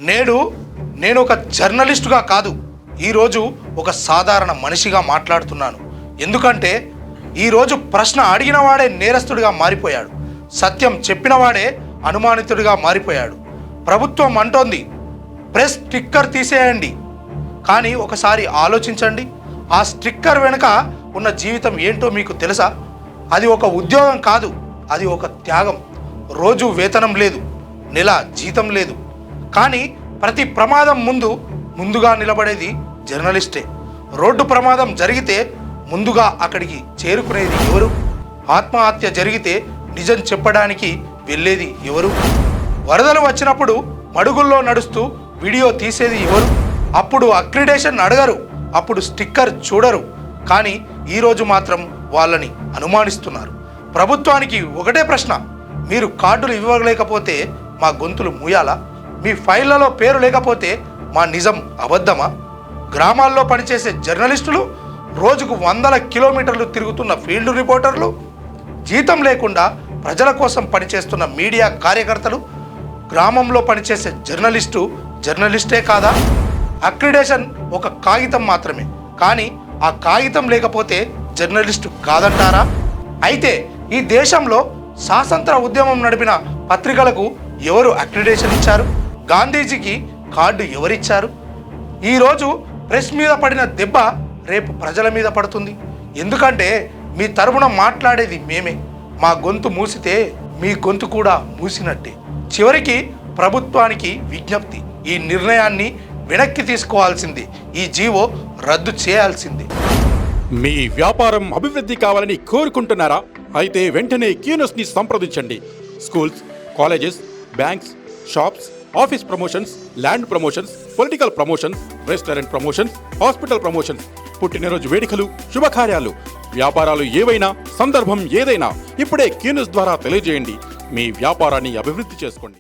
నేను ఒక జర్నలిస్టుగా కాదు, ఈరోజు ఒక సాధారణ మనిషిగా మాట్లాడుతున్నాను. ఎందుకంటే ఈరోజు ప్రశ్న అడిగినవాడే నేరస్తుడిగా మారిపోయాడు, సత్యం చెప్పినవాడే అనుమానితుడిగా మారిపోయాడు. ప్రభుత్వం అంటోంది ప్రెస్ స్టిక్కర్ తీసేయండి, కానీ ఒకసారి ఆలోచించండి, ఆ స్టిక్కర్ వెనుక ఉన్న జీవితం ఏంటో మీకు తెలుసా? అది ఒక ఉద్యోగం కాదు, అది ఒక త్యాగం. రోజు వేతనం లేదు, నెల జీతం లేదు, కానీ ప్రతి ప్రమాదం ముందుగా నిలబడేది జర్నలిస్టే. రోడ్డు ప్రమాదం జరిగితే ముందుగా అక్కడికి చేరుకునేది ఎవరు? ఆత్మహత్య జరిగితే నిజం చెప్పడానికి వెళ్ళేది ఎవరు? వరదలు వచ్చినప్పుడు మడుగుల్లో నడుస్తూ వీడియో తీసేది ఎవరు? అప్పుడు అక్రిడేషన్ అడగరు, అప్పుడు స్టిక్కర్ చూడరు, కానీ ఈరోజు మాత్రం వాళ్ళని అనుమానిస్తున్నారు. ప్రభుత్వానికి ఒకటే ప్రశ్న, మీరు కార్డులు ఇవ్వలేకపోతే మా గొంతులు మూయాలా? మీ ఫైళ్లలో పేరు లేకపోతే మా నిజం అబద్ధమా? గ్రామాల్లో పనిచేసే జర్నలిస్టులు, రోజుకు 100 కిలోమీటర్లు తిరుగుతున్న ఫీల్డ్ రిపోర్టర్లు, జీతం లేకుండా ప్రజల కోసం పనిచేస్తున్న మీడియా కార్యకర్తలు, గ్రామంలో పనిచేసే జర్నలిస్టే కాదా? అక్రిడేషన్ ఒక కాగితం మాత్రమే, కానీ ఆ కాగితం లేకపోతే జర్నలిస్టు కాదంటారా? అయితే ఈ దేశంలో స్వాతంత్ర ఉద్యమం నడిపిన పత్రికలకు ఎవరు అక్రిడేషన్ ఇచ్చారు? గాంధీజీకి కార్డు ఎవరిచ్చారు? ఈరోజు ప్రెస్ మీద పడిన దెబ్బ రేపు ప్రజల మీద పడుతుంది. ఎందుకంటే మీ తరపున మాట్లాడేది మేమే. మా గొంతు మూసితే మీ గొంతు కూడా మూసినట్టే. చివరికి ప్రభుత్వానికి విజ్ఞప్తి, ఈ నిర్ణయాన్ని వెనక్కి తీసుకోవాల్సింది, ఈ జీవో రద్దు చేయాల్సింది. మీ వ్యాపారం అభివృద్ధి కావాలని కోరుకుంటున్నారా? అయితే వెంటనే క్యూన్యూస్ని సంప్రదించండి. Schools, colleges, banks, shops, office promotions, land promotions, political promotions, restaurant promotions, hospital promotions, పుట్టినరోజు వేడుకలు, శుభకార్యాలు, వ్యాపారాలు ఏవైనా, సందర్భం ఏదైనా ఇప్పుడే క్యూన్యూస్ ద్వారా తెలియజేయండి. మీ వ్యాపారాన్ని అభివృద్ధి చేసుకోండి.